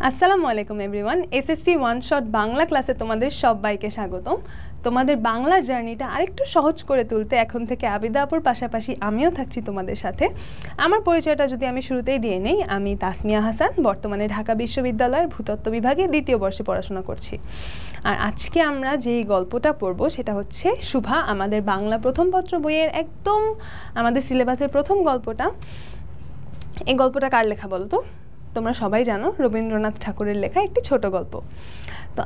আসসালামু আলাইকুম everyone. SSC one shot Bangla ক্লাসে তোমাদের সবাইকে স্বাগতম। তোমাদের বাংলা জার্নিটা আরেকটু সহজ করে তুলতে এখন থেকে আবিদা আপুর পাশাপাশি আমিও থাকছি তোমাদের সাথে। আমার পরিচয়টা যদি আমি শুরুতেই দিয়ে নেই, আমি তাসমিয়া হাসান, বর্তমানে ঢাকা বিশ্ববিদ্যালয়ের ভূতত্ত্ব বিভাগে দ্বিতীয় বর্ষে পড়াশোনা করছি। আর আজকে আমরা যেই গল্পটা পড়ব সেটা হচ্ছে শুভা, আমাদের বাংলা প্রথম পত্র বইয়ের একদম আমাদের সিলেবাসের প্রথম গল্পটা। এই গল্পটা কার লেখা বলো তো? তোমরা সবাই জানো, রবীন্দ্রনাথ ঠাকুরের লেখা একটি ছোট গল্প। তো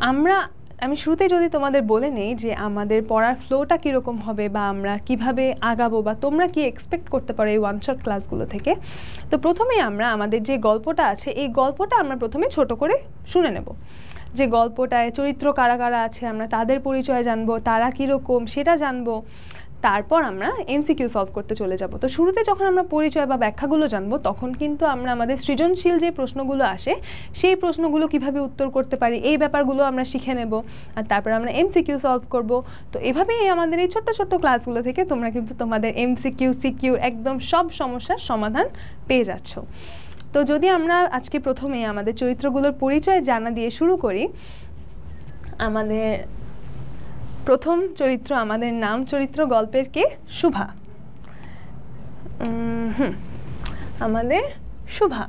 আমি শুরুতে যদি তোমাদের বলে নেই যে আমাদের পড়ার ফ্লোটা কীরকম হবে বা আমরা কিভাবে আগাবো বা তোমরা কি এক্সপেক্ট করতে পারো এই ওয়ান শট ক্লাসগুলো থেকে। তো প্রথমেই আমরা আমাদের যে গল্পটা আছে এই গল্পটা আমরা প্রথমে ছোট করে শুনে নেব। যে গল্পটায় চরিত্র কারা কারা আছে আমরা তাদের পরিচয় জানবো, তারা কীরকম সেটা জানবো, তারপর আমরা এমসিকিউ সলভ করতে চলে যাব। তো শুরুতে যখন আমরা পরিচয় বা ব্যাখ্যাগুলো জানবো তখন কিন্তু আমরা আমাদের সৃজনশীল যে প্রশ্নগুলো আসে সেই প্রশ্নগুলো কিভাবে উত্তর করতে পারি এই ব্যাপারগুলো আমরা শিখে নেব, আর তারপর আমরা এমসিকিউ সলভ করব। তো এভাবেই আমাদের এই ছোট্ট ছোট্ট ক্লাসগুলো থেকে তোমরা কিন্তু তোমাদের এমসিকিউ সিকিউ একদম সব সমস্যার সমাধান পেয়ে যাচ্ছ। তো যদি আমরা আজকে প্রথমে আমাদের চরিত্রগুলোর পরিচয় জানা দিয়ে শুরু করি। আমাদের প্রথম চরিত্র, আমাদের নাম চরিত্র গল্পের কে? শুভা। আমাদের শুভা,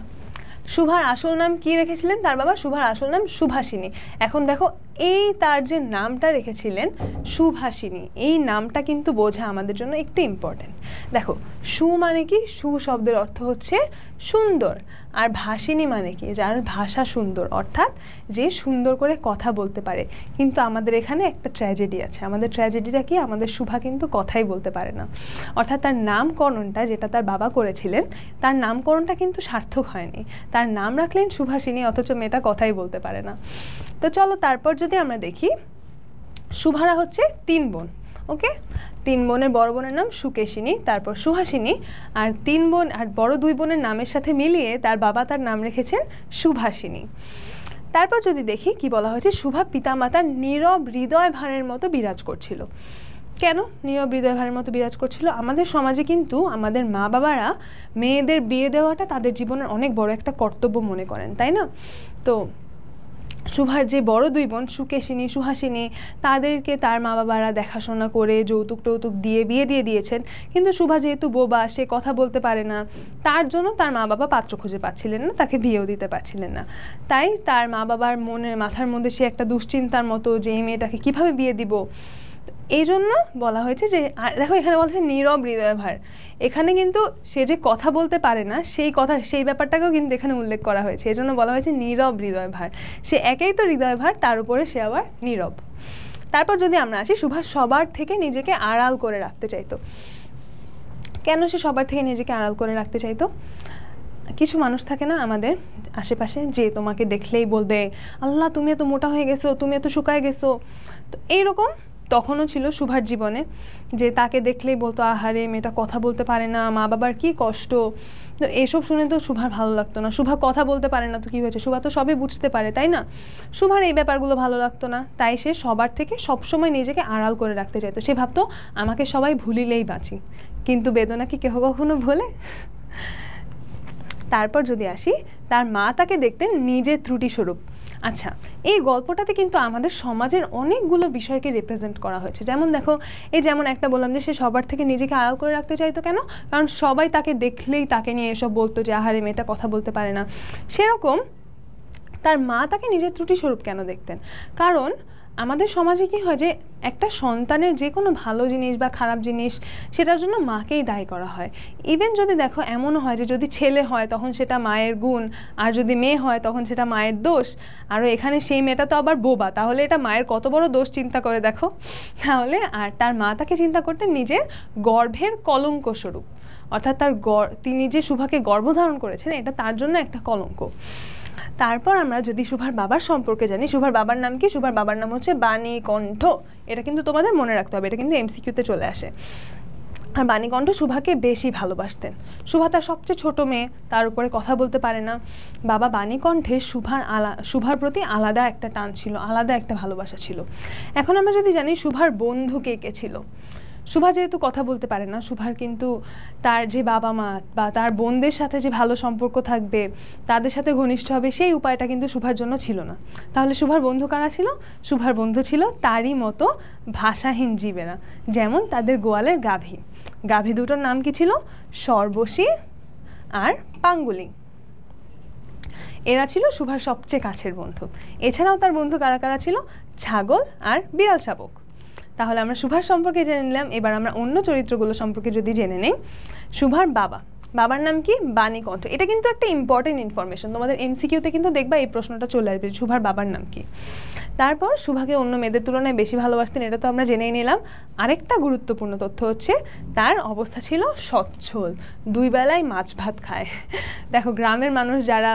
শুভার আসল নাম কি রেখেছিলেন তার বাবা? শুভার আসল নাম সুভাষিনী। এখন দেখো এই তার যে নামটা রেখেছিলেন সুভাষিনী, এই নামটা কিন্তু বোঝা আমাদের জন্য একটু ইম্পর্টেন্ট। দেখো সু মানে কি? সু শব্দের অর্থ হচ্ছে সুন্দর, আর ভাষিনী মানে কি? যার ভাষা সুন্দর, অর্থাৎ যে সুন্দর করে কথা বলতে পারে। কিন্তু আমাদের এখানে একটা ট্র্যাজেডি আছে। আমাদের ট্র্যাজেডিটা কি? আমাদের শুভা কিন্তু কথাই বলতে পারে না, অর্থাৎ তার নামকরণটা যেটা তার বাবা করেছিলেন তার নামকরণটা কিন্তু সার্থক হয়নি। তার নাম রাখলেন সুভাষিনী, অথচ মেয়েটা কথাই বলতে পারে না। তো চলো তারপর যদি আমরা দেখি, শুভারা হচ্ছে 3 বোন। ওকে, 3 বোনের বড় বোনের নাম সুকেশিনী, তারপর সুহাসিনী, আর 3 বোন আর বড় 2 বোনের নামের সাথে মিলিয়ে তার বাবা তার নাম রেখেছেন সুভাষিনী। তারপর যদি দেখি কি বলা হয়েছে, শুভা পিতামাতার নীরব হৃদয় ভারের মতো বিরাজ করছিল। কেন নীরব হৃদয় ভারের মতো বিরাজ করছিল? আমাদের সমাজে কিন্তু আমাদের মা বাবারা মেয়েদের বিয়ে দেওয়াটা তাদের জীবনের অনেক বড় একটা কর্তব্য মনে করেন, তাই না? তো শুভার যে বড় 2 বোন সুকেশিনী সুহাসিনী, তাদেরকে তার মা বাবারা দেখাশোনা করে যৌতুক টৌতুক দিয়ে বিয়ে দিয়ে দিয়েছেন। কিন্তু শুভা যেহেতু বোবা, সে কথা বলতে পারে না, তার জন্য তার মা বাবা পাত্র খুঁজে পাচ্ছিলেন না, তাকে বিয়েও দিতে পারছিলেন না। তাই তার মা বাবার মাথার মধ্যে সে একটা দুশ্চিন্তার মতো যে এই মেয়েটাকে কীভাবে বিয়ে দিব। এই জন্য বলা হয়েছে যে, দেখো এখানে বলছে নীরব হৃদয় ভার, এখানে কিন্তু সে যে কথা বলতে পারে না সেই ব্যাপারটাকেও কিন্তু এখানে উল্লেখ করা হয়েছে। এই জন্য বলা হয়েছে নীরব হৃদয় ভার। সে একেই তো হৃদয় ভার, তার উপরে সে আবার নীরব। তারপর যদি আমরা আসি, শুভা সবার থেকে নিজেকে আড়াল করে রাখতে চাইতো। কেন সে সবার থেকে নিজেকে আড়াল করে রাখতে চাইতো? কিছু মানুষ থাকে না আমাদের আশেপাশে যে তোমাকে দেখলেই বলবে, আল্লাহ তুমি এত মোটা হয়ে গেছো, তুমি এত শুকায় গেছো। তো এইরকম তখনও ছিল শুভার জীবনে, যে তাকে দেখলেই বলতো আহারে মেয়েটা কথা বলতে পারে না, মা বাবার কি কষ্ট। তো এসব শুনে তো শুভার ভালো লাগতো না। শুভা কথা বলতে পারে না তো কী হয়েছে, শুভা তো সবই বুঝতে পারে, তাই না? শুভার এই ব্যাপারগুলো ভালো লাগতো না, তাই সে সবার থেকে সবসময় নিজেকে আড়াল করে রাখতে চাইতো। সে ভাবতো আমাকে সবাই ভুলিলেই বাঁচি, কিন্তু বেদনা কি কেহ কখনো ভোলে? তারপর যদি আসি, তার মা তাকে দেখতেন নিজের ত্রুটি স্বরূপ। আচ্ছা, এই গল্পটাতে কিন্তু আমাদের সমাজের অনেকগুলো বিষয়কে রিপ্রেজেন্ট করা হয়েছে। যেমন দেখো, যেমন একটা বললাম যে সে সবার থেকে নিজেকে আড়াল করে রাখতে চাইতো। কেন? কারণ সবাই তাকে দেখলেই তাকে নিয়ে এসব বলতো যে আহারে মেয়েটা কথা বলতে পারে না। সেরকম তার মা তাকে নিজের ত্রুটি স্বরূপ কেন দেখতেন? কারণ আমাদের সমাজে কি হয় যে একটা সন্তানের যে কোনো ভালো জিনিস বা খারাপ জিনিস সেটার জন্য মাকেই দায়ী করা হয়। ইভেন যদি দেখো এমনও হয় যে যদি ছেলে হয় তখন সেটা মায়ের গুণ, আর যদি মেয়ে হয় তখন সেটা মায়ের দোষ। আর এখানে সেই মেয়েটা তো আবার বোবা, তাহলে এটা মায়ের কত বড় দোষ চিন্তা করে দেখো। তাহলে আর তার মা তাকে চিন্তা করতেন নিজের গর্ভের কলঙ্ক স্বরূপ, অর্থাৎ তিনি যে শুভাকে গর্ভধারণ করেছেন এটা তার জন্য একটা কলঙ্ক। তারপর আমরা যদি শুভার বাবার সম্পর্কে জানি, শুভার বাবার নাম কি? শুভার বাবার নাম হচ্ছে বাণীকণ্ঠ। এটা কিন্তু তোমাদের মনে রাখতে হবে, এটা কিন্তু এমসিকিউতে চলে আসে। আর বাণীকণ্ঠ শুভাকে বেশি ভালোবাসতেন। শুভা তার সবচেয়ে ছোট মেয়ে, তার উপরে কথা বলতে পারে না। বাবা বাণীকণ্ঠের শুভার প্রতি আলাদা একটা টান ছিল, আলাদা একটা ভালোবাসা ছিল। এখন আমরা যদি জানি শুভার বন্ধু কে কে ছিল, শুভা যেহেতু কথা বলতে পারে না, শুভার কিন্তু তার যে বাবা মা বা তার বোনদের সাথে যে ভালো সম্পর্ক থাকবে, তাদের সাথে ঘনিষ্ঠ হবে, সেই উপায়টা কিন্তু শুভার জন্য ছিল না। তাহলে শুভার বন্ধু কারা ছিল? শুভার বন্ধু ছিল তারই মতো ভাষাহীন জীবেরা, যেমন তাদের গোয়ালের গাভী। গাভী দুটোর নাম কি ছিল? সর্বশী আর পাঙ্গুলি। এরা ছিল শুভার সবচেয়ে কাছের বন্ধু। এছাড়াও তার বন্ধু কারা কারা ছিল? ছাগল আর বিড়াল শাবক। তাহলে আমরা শুভার সম্পর্কে জেনে নিলাম। এবার আমরা অন্য চরিত্রগুলো সম্পর্কে যদি জেনে নেই। শুভার বাবার নাম কি? বাণীকণ্ঠ। এটা কিন্তু একটা ইম্পর্টেন্ট ইনফরমেশন, তোমাদের এমসিকিউতে কিন্তু দেখবা এই প্রশ্নটা চলে আসবে, শুভার বাবার নাম কি। তারপর শুভাকে অন্য মেয়েদের তুলনায় বেশি ভালোবাসতেন, এটা তো আমরা জেনেই নিলাম। আরেকটা গুরুত্বপূর্ণ তথ্য হচ্ছে তার অবস্থা ছিল সচ্ছল, 2 বেলায় মাছ ভাত খায়। দেখো গ্রামের মানুষ যারা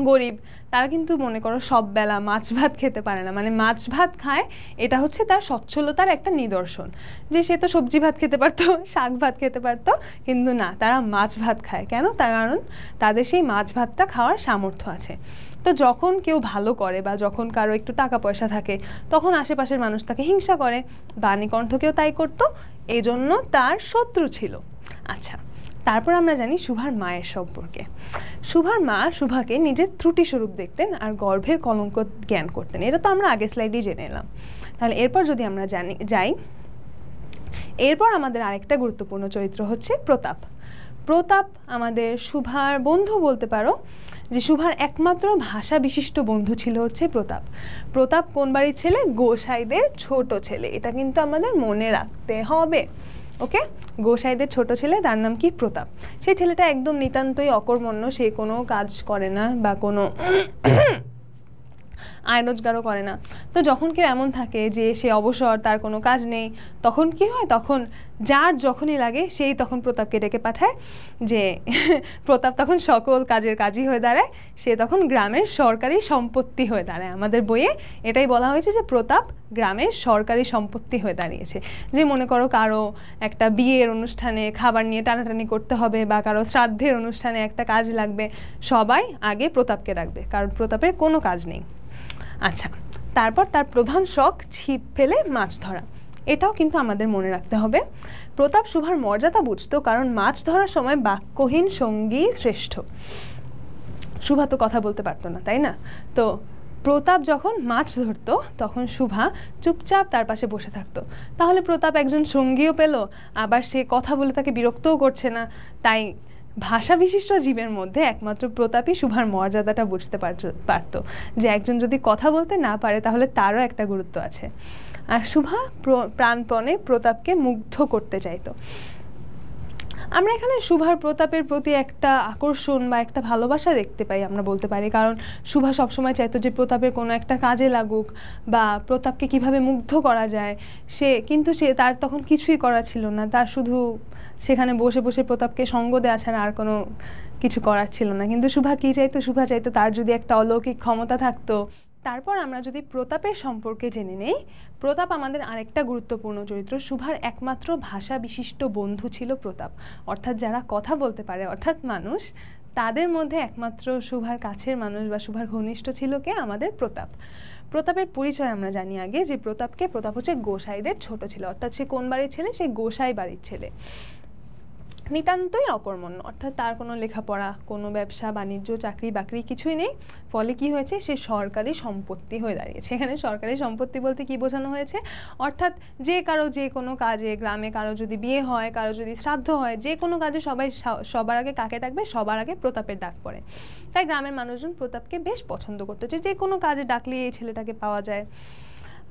গরিব, তারা কিন্তু মনে করো সব বেলা মাছ ভাত খেতে পারে না, মানে মাছ ভাত খায়, এটা হচ্ছে তার সচ্ছলতার একটা নিদর্শন। যে সে তো সবজি ভাত খেতে পারতো, শাক ভাত খেতে পারতো, কিন্তু না, তারা মাছ ভাত খায়। কেন? তার কারণ তাদের সেই মাছ ভাতটা খাওয়ার সামর্থ্য আছে। তো যখন কেউ ভালো করে বা যখন কারো একটু টাকা পয়সা থাকে, তখন আশেপাশের মানুষ তাকে হিংসা করে। বাণীকণ্ঠকেও তাই করতো, এজন্য তার শত্রু ছিল। আচ্ছা, তারপর আমরা জানি শুভার মায়ের সম্পর্কে। শুভার মা শুভাকে নিজের ত্রুটি স্বরূপ দেখতেন আর গর্ভের কলঙ্ক জ্ঞান করতেন। এটা তো আমরা আগের স্লাইডেই জেনে এলাম। তাহলে এরপর যদি আমরা যাই, এরপর আমাদের আরেকটা গুরুত্বপূর্ণ চরিত্র হচ্ছে প্রতাপ। প্রতাপ আমাদের শুভার বন্ধু বলতে পারো, যে শুভার একমাত্র ভাষা বিশিষ্ট বন্ধু ছিল হচ্ছে প্রতাপ। প্রতাপ কোন বাড়ির ছেলে? গোসাইদের ছোট ছেলে। এটা কিন্তু আমাদের মনে রাখতে হবে। ওকে, গোসাইদের ছোট ছেলে, তার নাম কি? প্রতাপ। সেই ছেলেটা একদম নিতান্তই অকর্মণ্য, সে কোনো কাজ করে না বা কোনো আয় রোজগারও করে না। তো যখন কেউ এমন থাকে যে সে অবসর, তার কোনো কাজ নেই, তখন কি হয়? তখন যার যখনই লাগে সেই তখন প্রতাপকে ডেকে পাঠায়, যে প্রতাপ তখন সকল কাজের কাজই হয়ে দাঁড়ায়, সে তখন গ্রামের সরকারি সম্পত্তি হয়ে দাঁড়ায়। আমাদের বইয়ে এটাই বলা হয়েছে যে প্রতাপ গ্রামের সরকারি সম্পত্তি হয়ে দাঁড়িয়েছে। যে মনে করো কারো একটা বিয়ের অনুষ্ঠানে খাবার নিয়ে টানাটানি করতে হবে, বা কারো শ্রাদ্ধের অনুষ্ঠানে একটা কাজ লাগবে, সবাই আগে প্রতাপকে ডাকবে, কারণ প্রতাপের কোনো কাজ নেই। আচ্ছা, তারপর তার প্রধান শখ ছিপ ফেলে মাছ ধরা। এটাও কিন্তু আমাদের মনে রাখতে হবে। প্রতাপ শুভার মর্যাদা বুঝতো, কারণ মাছ ধরার সময় বাক্যহীন সঙ্গী শ্রেষ্ঠ। শুভা তো কথা বলতে পারতো না, তাই না? তো প্রতাপ যখন মাছ ধরতো তখন শুভা চুপচাপ তার পাশে বসে থাকতো। তাহলে প্রতাপ একজন সঙ্গীও পেল, আবার সে কথা বলে তাকে বিরক্তও করছে না। তাই ভাষা বিশিষ্ট জীবের মধ্যে একমাত্র প্রতাপই শুভার মর্যাদাটা বুঝতে পারতো, যে একজন যদি কথা বলতে না পারে তাহলে তারও একটা গুরুত্ব আছে। আর শুভা প্রাণপণে প্রতাপকে মুগ্ধ করতে চাইতো। আমরা এখানে শুভার প্রতাপের প্রতি একটা আকর্ষণ বা একটা ভালোবাসা দেখতে পাই, আমরা বলতে পারি। কারণ শুভা সবসময় চাইতো যে প্রতাপের কোনো একটা কাজে লাগুক, বা প্রতাপকে কিভাবে মুগ্ধ করা যায়। সে তার তখন কিছুই করা ছিল না, তার শুধু সেখানে বসে বসে প্রতাপকে সঙ্গ দেওয়া ছাড়া আর কোনো কিছু করার ছিল না। কিন্তু শুভা কি চাইতো? শুভা চাইতো তার যদি একটা অলৌকিক ক্ষমতা থাকতো। তারপর আমরা যদি প্রতাপের সম্পর্কে জেনে নেই, প্রতাপ আমাদের আরেকটা গুরুত্বপূর্ণ চরিত্র। শুভার একমাত্র ভাষা বিশিষ্ট বন্ধু ছিল প্রতাপ, অর্থাৎ যারা কথা বলতে পারে, অর্থাৎ মানুষ, তাদের মধ্যে একমাত্র শুভার কাছের মানুষ বা শুভার ঘনিষ্ঠ ছিল কে? আমাদের প্রতাপ। প্রতাপের পরিচয় আমরা জানি আগে, যে প্রতাপ হচ্ছে গোসাইদের ছোট ছেলে, অর্থাৎ সে কোন বাড়ির ছেলে? সে গোসাই বাড়ির ছেলে। নিতান্তই অকর্মণ্য, অর্থাৎ তার কোনো লেখাপড়া, কোনো ব্যবসা বাণিজ্য, চাকরি বাকরি কিছুই নেই। ফলে কি হয়েছে? সে সরকারি সম্পত্তি হয়ে দাঁড়িয়েছে। এখানে সরকারি সম্পত্তি বলতে কি বোঝানো হয়েছে? অর্থাৎ যে কারো যে কোনো কাজে, গ্রামে কারো যদি বিয়ে হয়, কারো যদি শ্রাদ্ধ হয়, যে কোনো কাজে সবার আগে কাকে ডাকবে? সবার আগে প্রতাপের ডাক পড়ে। তাই গ্রামের মানুষজন প্রতাপকে বেশ পছন্দ করতো, যে কোনো কাজে ডাকলে এই ছেলেটাকে পাওয়া যায়।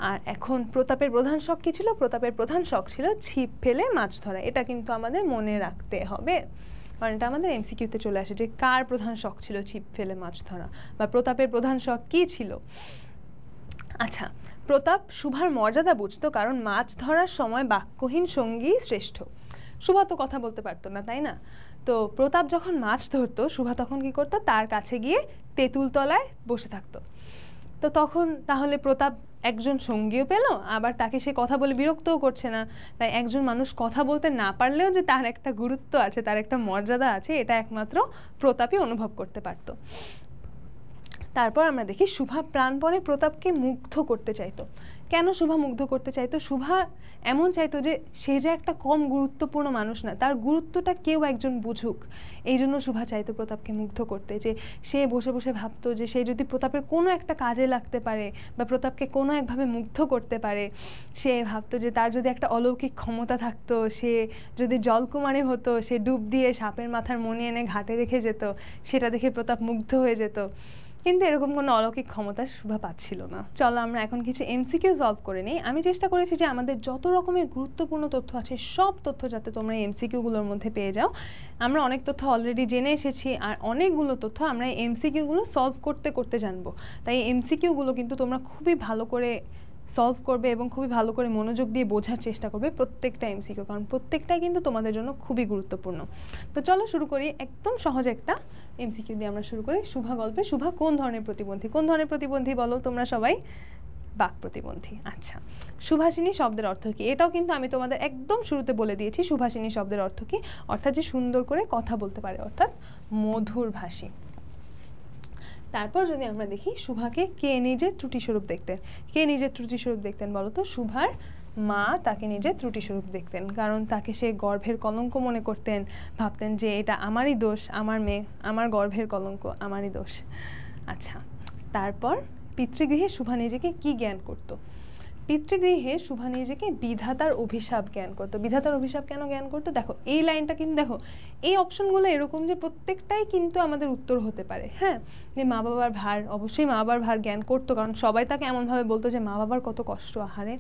আর এখন প্রতাপের প্রধান শখ কি ছিল? প্রতাপের প্রধান শখ ছিল ছিপ ফেলে মাছ ধরা। এটা কিন্তু আমাদের মনে রাখতে হবে, কারণ এটা আমাদের এমসিকিউতে চলে আসে যে কার প্রধান শখ ছিল ছিপ ফেলে মাছ ধরা, বা প্রতাপের প্রধান শখ কি ছিল। আচ্ছা, প্রতাপ শুভার মর্যাদা বুঝতো, কারণ মাছ ধরার সময় বাক্যহীন সঙ্গী শ্রেষ্ঠ। শুভা তো কথা বলতে পারতো না, তাই না? তো প্রতাপ যখন মাছ ধরতো, শুভা তখন কি করতো? তার কাছে গিয়ে তেঁতুল তলায় বসে থাকতো। তো তখন তাহলে প্রতাপ একজন সঙ্গীও পেল, আবার তাকে সে কথা বলে বিরক্তও করছে না। তাই একজন মানুষ কথা বলতে না পারলেও যে তার একটা গুরুত্ব আছে, তার একটা মর্যাদা আছে, এটা একমাত্র প্রতাপই অনুভব করতে পারত। তারপর আমরা দেখি শুভা প্রাণপণে প্রতাপকে মুগ্ধ করতে চাইতো। কেন শুভা মুগ্ধ করতে চাইতো? শুভা এমন চাইতো যে সে যে একটা কম গুরুত্বপূর্ণ মানুষ না, তার গুরুত্বটা কেউ একজন বুঝুক। এই জন্য শুভা চাইতো প্রতাপকে মুগ্ধ করতে, যে সে বসে বসে ভাবতো যে সে যদি প্রতাপের কোনো একটা কাজে লাগতে পারে বা প্রতাপকে কোনো একভাবে মুগ্ধ করতে পারে, সে ভাবতো যে তার যদি একটা অলৌকিক ক্ষমতা থাকতো, সে যদি জলকুমারী হতো, সে ডুব দিয়ে সাপের মাথার মণি এনে ঘাটে রেখে যেত, সেটা দেখে প্রতাপ মুগ্ধ হয়ে যেত। কিন্তু এরকম কোনো অলৌকিক ক্ষমতা শুভা পাচ্ছিল না। চলো আমরা এখন কিছু এমসিকিউ সলভ করে নিই। আমি চেষ্টা করেছি যে আমাদের যত রকমের গুরুত্বপূর্ণ তথ্য আছে সব তথ্য যাতে তোমরা এমসিকিউগুলোর মধ্যে পেয়ে যাও। আমরা অনেক তথ্য অলরেডি জেনে এসেছি, আর অনেকগুলো তথ্য আমরা এমসিকিউগুলো সলভ করতে করতে জানবো। তাই এমসিকিউগুলো কিন্তু তোমরা খুবই ভালো করে সলভ করবে এবং খুবই ভালো করে মনোযোগ দিয়ে বোঝার চেষ্টা করবে প্রত্যেকটা এমসিকিউ, কারণ প্রত্যেকটাই কিন্তু তোমাদের জন্য খুবই গুরুত্বপূর্ণ। তো চলো শুরু করি। একদম সহজ একটা এমসিকিউ দিয়ে আমরা শুরু করি। শুভা গল্পে শুভা কোন ধরনের প্রতিবন্ধী? কোন ধরনের প্রতিবন্ধী বলো তোমরা সবাই? বাক প্রতিবন্ধী। আচ্ছা, সুভাষিনী শব্দের অর্থ কি? এটাও কিন্তু আমি তোমাদের একদম শুরুতে বলে দিয়েছি। সুভাষিনী শব্দের অর্থ কি? অর্থাৎ যে সুন্দর করে কথা বলতে পারে, অর্থাৎ মধুর ভাষী। তারপর যদি আমরা দেখি শুভাকে কে নিজের ত্রুটিস্বরূপ দেখতেন? কে নিজের ত্রুটিস্বরূপ দেখতেন বলো তো? শুভার মা তাকে নিজের ত্রুটিস্বরূপ দেখতেন, কারণ তাকে সে গর্ভের কলঙ্ক মনে করতেন, ভাবতেন যে এটা আমারই দোষ, আমার মেয়ে, আমার গর্ভের কলঙ্ক, আমারই দোষ। আচ্ছা, তারপর পিতৃগৃহে শুভা নিজেকে কি জ্ঞান করত? পিতৃগৃহে শুভা নিজেকে বিধাতার অভিশাপ জ্ঞান করতো। বিধাতার অভিশাপ কেন জ্ঞান করতো? দেখো এই লাইনটা কিন্তু, দেখো এই অপশনগুলো এরকম যে প্রত্যেকটাই কিন্তু আমাদের উত্তর হতে পারে। হ্যাঁ, যে মা বাবার ভার, অবশ্যই মা বাবার ভার জ্ঞান করতো, কারণ সবাই তাকে এমনভাবে বলতো যে মা বাবার কত কষ্ট, আহারে।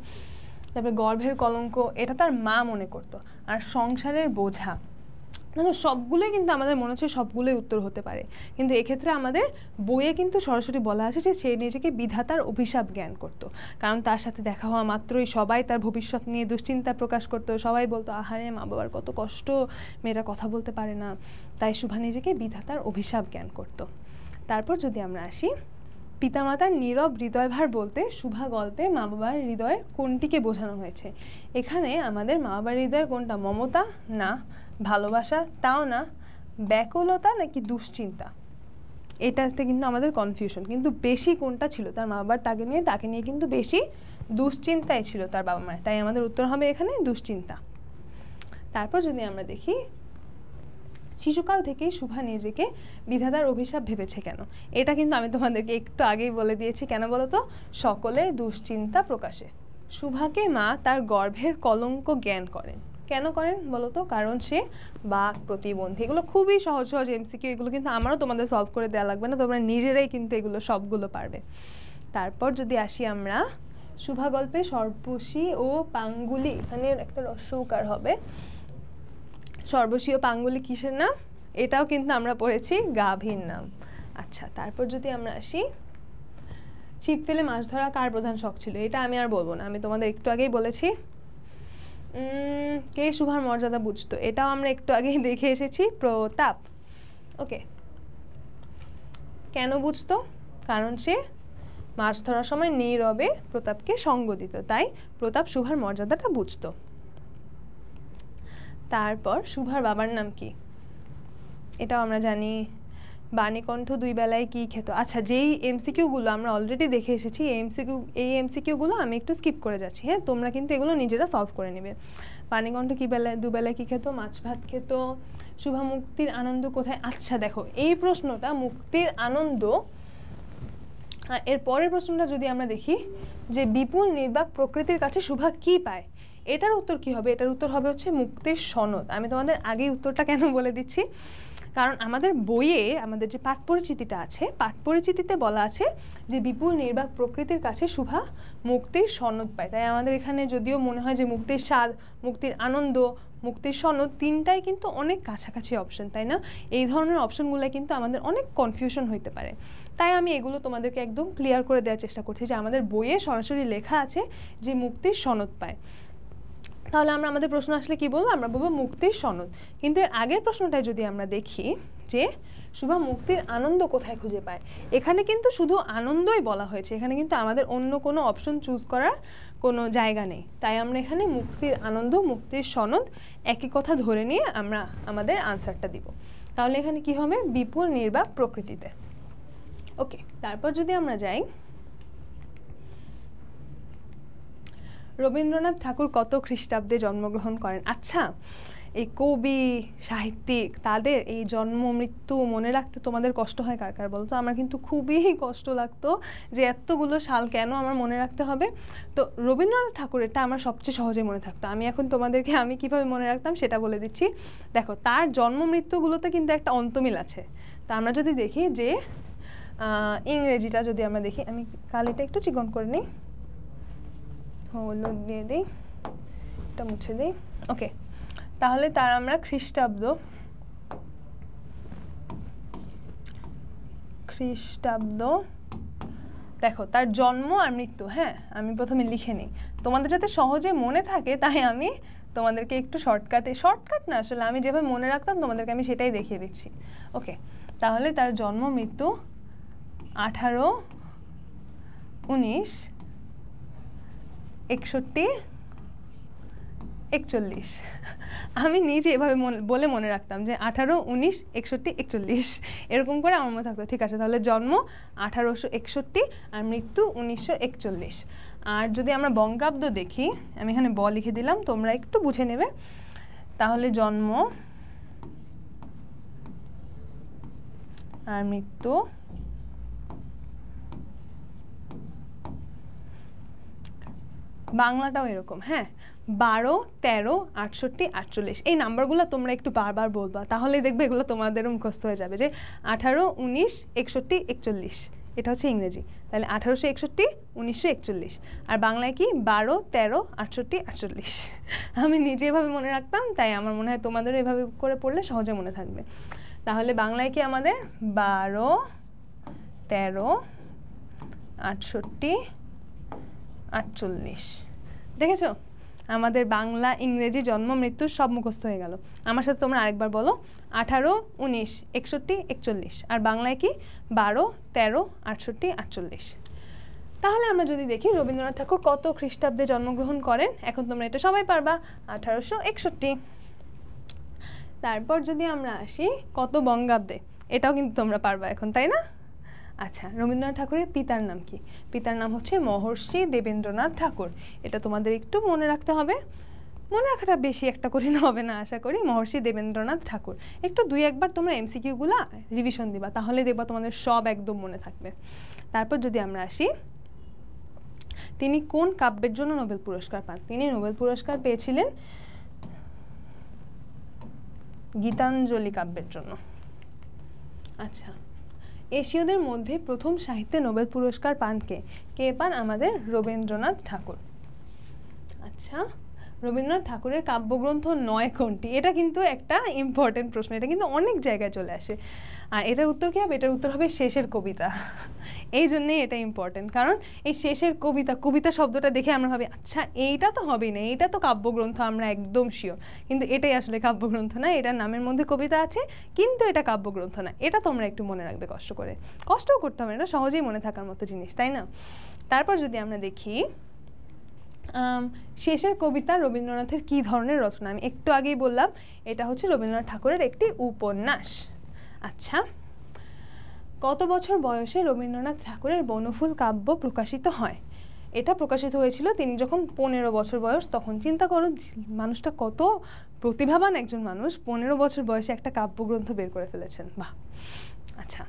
তারপরে গর্ভের কলঙ্ক, এটা তার মা মনে করতো। আর সংসারের বোঝা, দেখো সবগুলোই কিন্তু আমাদের মনে হচ্ছে সবগুলোই উত্তর হতে পারে, কিন্তু এক্ষেত্রে আমাদের বইয়ে কিন্তু সরাসরি বলা আছে যে সে নিজেকে বিধাতার অভিশাপ জ্ঞান করত, কারণ তার সাথে দেখা হওয়া মাত্রই সবাই তার ভবিষ্যৎ নিয়ে দুশ্চিন্তা প্রকাশ করতো, সবাই বলতো আহারে মা বাবার কত কষ্ট, মেয়েরা কথা বলতে পারে না। তাই শুভা নিজেকে বিধাতার অভিশাপ জ্ঞান করত। তারপর যদি আমরা আসি, পিতামাতার নীরব হৃদয়ভার বলতে শুভা গল্পে মা বাবার হৃদয়ের কোনটিকে বোঝানো হয়েছে? এখানে আমাদের মা বাবার হৃদয়ের কোনটা? মমতা না, ভালোবাসা তাও না, ব্যাকুলতা নাকি দুশ্চিন্তা? এটাতে কিন্তু আমাদের কনফিউশন, কিন্তু বেশি কোনটা ছিল? তার মা বাবার তাকে নিয়ে কিন্তু বেশি দুশ্চিন্তাই ছিল তার বাবা মায়ের, তাই আমাদের উত্তর হবে এখানে দুশ্চিন্তা। তারপর যদি আমরা দেখি, শিশুকাল থেকেই শুভা নিজেকে বিধাতার অভিশাপ ভেবেছে কেন? এটা কিন্তু আমি তোমাদেরকে একটু আগেই বলে দিয়েছি। কেন বলো তো? সকলের দুশ্চিন্তা প্রকাশে। শুভাকে মা তার গর্ভের কলঙ্ক জ্ঞান করেন। কেন করেন বলো তো? কারণ সে বাক প্রতিবন্ধী। এগুলো খুবই সহজ সহজ এমসিকিউ, এগুলো কিন্তু আমারও তোমাদের সলভ করে দেওয়া লাগবে না, তোমরা নিজেরাই কিন্তু এগুলো সবগুলো পারবে। তারপর যদি আসি আমরা, শুভা গল্পে সর্বশী ও পাঙ্গুলি, এখানে একটা রস্যকার হবে, সর্বশী ও পাঙ্গুলি কিসের নাম? এটাও কিন্তু আমরা পড়েছি গাভীর নাম। আচ্ছা, তারপর যদি আমরা আসি, ছিপ ফেলে মাছ ধরা কার প্রধান শখ ছিল? এটা আমি আর বলবো না, আমি তোমাদের একটু আগেই বলেছি। কে শুভার মর্যাদা বুঝতো? এটাও আমরা একটু আগেই দেখে এসেছি, প্রতাপ। ওকে, কেন বুঝতো? কারণ সে মাছ ধরার সময় নীরবে প্রতাপকে সঙ্গ দিত, তাই প্রতাপ শুভার মর্যাদাটা বুঝতো। তারপর শুভার বাবার নাম কি? এটাও আমরা জানি, বাণীকণ্ঠ দুই বেলায় কি খেত? আচ্ছা, যেই এমসিকিউগুলো আমরা অলরেডি দেখে এসেছি, এই এমসিকিউগুলো আমি একটু স্কিপ করে যাচ্ছি। হ্যাঁ, তোমরা কিন্তু এগুলো নিজেরা সলভ করে নেবে। বাণীকণ্ঠ দুবেলায় কি খেত? মাছ ভাত খেত। শুভা মুক্তির আনন্দ কোথায়? আচ্ছা দেখো, এই প্রশ্নটা মুক্তির আনন্দ, এর পরের প্রশ্নটা যদি আমরা দেখি, যে বিপুল নির্বাক প্রকৃতির কাছে শুভা কি পায়? এটার উত্তর কি হবে? এটার উত্তর হবে হচ্ছে মুক্তির সনদ। আমি তোমাদের আগেই উত্তরটা কেন বলে দিচ্ছি, কারণ আমাদের বইয়ে আমাদের যে পাঠ পরিচিতিটা আছে, পাঠ পরিচিতিতে বলা আছে যে বিপুল নির্বাক প্রকৃতির কাছে শুভা মুক্তির সনদ পায়। তাই আমাদের এখানে যদিও মনে হয় যে মুক্তির স্বাদ, মুক্তির আনন্দ, মুক্তির সনদ তিনটাই কিন্তু অনেক কাছাকাছি অপশন, তাই না? এই ধরনের অপশনগুলো কিন্তু আমাদের অনেক কনফিউশন হইতে পারে, তাই আমি এগুলো তোমাদেরকে একদম ক্লিয়ার করে দেওয়ার চেষ্টা করছি যে আমাদের বইয়ে সরাসরি লেখা আছে যে মুক্তির সনদ পায়। তাহলে আমরা আমাদের প্রশ্ন আসলে কি বলবো? আমরা বলবো মুক্তির সনদ। কিন্তু এর আগের প্রশ্নটায় যদি আমরা দেখি যে শুভা মুক্তির আনন্দ কোথায় খুঁজে পায়, এখানে কিন্তু শুধু আনন্দই বলা হয়েছে, এখানে কিন্তু আমাদের অন্য কোনো অপশন চুজ করার কোনো জায়গা নেই। তাই আমরা এখানে মুক্তির আনন্দ, মুক্তির সনদ একই কথা ধরে নিয়ে আমরা আমাদের আনসারটা দিব। তাহলে এখানে কি হবে? বিপুল নির্বাক প্রকৃতিতে। ওকে, তারপর যদি আমরা যাই, রবীন্দ্রনাথ ঠাকুর কত খ্রিস্টাব্দে জন্মগ্রহণ করেন? আচ্ছা, এই কবি সাহিত্যিক তাদের এই জন্ম মৃত্যু মনে রাখতে তোমাদের কষ্ট হয় কার কার বলো তো? আমার কিন্তু খুবই কষ্ট লাগতো যে এতগুলো সাল কেন আমার মনে রাখতে হবে। তো রবীন্দ্রনাথ ঠাকুরেরটা আমার সবচেয়ে সহজে মনে থাকতো। আমি এখন তোমাদেরকে আমি কিভাবে মনে রাখতাম সেটা বলে দিচ্ছি। দেখো, তার জন্ম মৃত্যুগুলোতে কিন্তু একটা অন্তমিল আছে। তা আমরা যদি দেখি যে ইংরেজিটা যদি আমরা দেখি, আমি কালিটা একটু চিকন করে নিই, হলুদ দিয়ে দিই, এটা মুছে দিই। ওকে, তাহলে তার আমরা খ্রিস্টাব্দ দেখো, তার জন্ম আর মৃত্যু, হ্যাঁ আমি প্রথমে লিখে নিই তোমাদের যাতে সহজে মনে থাকে, তাই আমি তোমাদেরকে একটু শর্টকাট না, আসলে আমি যেভাবে মনে রাখতাম তোমাদেরকে আমি সেটাই দেখিয়ে দিচ্ছি। ওকে, তাহলে তার জন্ম মৃত্যু 18, 19, 61, 41। আমি নিজে এভাবে বলে মনে রাখতাম যে 18, 19, 61, 41 এরকম করে আমার মনে থাকতো। ঠিক আছে, তাহলে জন্ম 1861 আর মৃত্যু 1941। আর যদি আমরা বঙ্গাব্দ দেখি, আমি এখানে ব লিখে দিলাম, তোমরা একটু বুঝে নেবে। তাহলে জন্ম আর মৃত্যু বাংলাটাও এরকম, হ্যাঁ 12, 13, 68, 48। এই নাম্বারগুলো তোমরা একটু বারবার বলবা, তাহলে দেখবে এগুলো তোমাদেরও মুখস্থ হয়ে যাবে যে 18, 19, 61, 41 এটা হচ্ছে ইংরেজি। তাহলে 1861, 1941। আর বাংলায় কি 12, 13, 68, 48। আমি নিজে এভাবে মনে রাখতাম, তাই আমার মনে হয় তোমাদেরও এভাবে করে পড়লে সহজে মনে থাকবে। তাহলে বাংলায় কি আমাদের 12, 13, 68, 48। দেখেছো, আমাদের বাংলা ইংরেজি জন্ম মৃত্যু সব মুখস্থ হয়ে গেল। আমার সাথে তোমরা আরেকবার বলো, 18, 19, 61, 41। আর বাংলায় কি 12, 13, 68, 48। তাহলে আমরা যদি দেখি রবীন্দ্রনাথ ঠাকুর কত খ্রিস্টাব্দে জন্মগ্রহণ করেন, এখন তোমরা এটা সবাই পারবা, 1861। তারপর যদি আমরা আসি কত বঙ্গাব্দে, এটাও কিন্তু তোমরা পারবা এখন, তাই না? আচ্ছা, রবীন্দ্রনাথ ঠাকুরের পিতার নাম কি? পিতার নাম হচ্ছে মহর্ষি দেবেন্দ্রনাথ ঠাকুর। এটা তোমাদের একটু মনে রাখতে হবে, মনে রাখাটা বেশি একটা কঠিন হবে না আশা করি। মহর্ষি দেবেন্দ্রনাথ ঠাকুর, একটু 2-1 তোমরা এমসিকিউগুলো রিভিশন দিবা, তাহলে দেখবা তোমাদের সব একদম মনে থাকবে। তারপর যদি আমরা আসি, তিনি কোন কাব্যের জন্য নোবেল পুরস্কার পান? তিনি নোবেল পুরস্কার পেয়েছিলেন গীতাঞ্জলি কাব্যের জন্য। আচ্ছা, এশীয়দের মধ্যে প্রথম সাহিত্যে নোবেল পুরস্কার পান কে? কে পান? আমাদের রবীন্দ্রনাথ ঠাকুর। আচ্ছা, রবীন্দ্রনাথ ঠাকুরের কাব্যগ্রন্থ 9 কোনটি? এটা কিন্তু একটা ইম্পর্টেন্ট প্রশ্ন, এটা কিন্তু অনেক জায়গায় চলে আসে। আর এটার উত্তর কি হবে? এটার উত্তর হবে শেষের কবিতা। এই জন্যই এটা ইম্পর্টেন্ট, কারণ এই শেষের কবিতা, কবিতা শব্দটা দেখে আমরা ভাবি আচ্ছা এইটা তো হবেই না, এটা তো কাব্যগ্রন্থ, আমরা একদম শিওর। কিন্তু এটাই আসলে কাব্যগ্রন্থ না, এটার নামের মধ্যে কবিতা আছে কিন্তু এটা কাব্যগ্রন্থ না। এটা তোমরা একটু মনে রাখবে কষ্ট করে, কষ্টও করতে হবে না, সহজেই মনে থাকার মতো জিনিস, তাই না? তারপর যদি আমরা দেখি শেষের কবিতা রবীন্দ্রনাথের কি ধরনের রচনা? আমি একটু আগেই বললাম এটা হচ্ছে রবীন্দ্রনাথ ঠাকুরের একটি উপন্যাস। আচ্ছা, কত বছর বয়সে রবীন্দ্রনাথ ঠাকুরের বনফুল কাব্য প্রকাশিত হয়? এটা প্রকাশিত হয়েছিল তিনি যখন 15 বছর বয়স। তখন চিন্তা করো মানুষটা কত প্রতিভাবান একজন মানুষ, 15 বছর বয়সে একটা কাব্যগ্রন্থ বের করে ফেলেছেন, বাহ। আচ্ছা,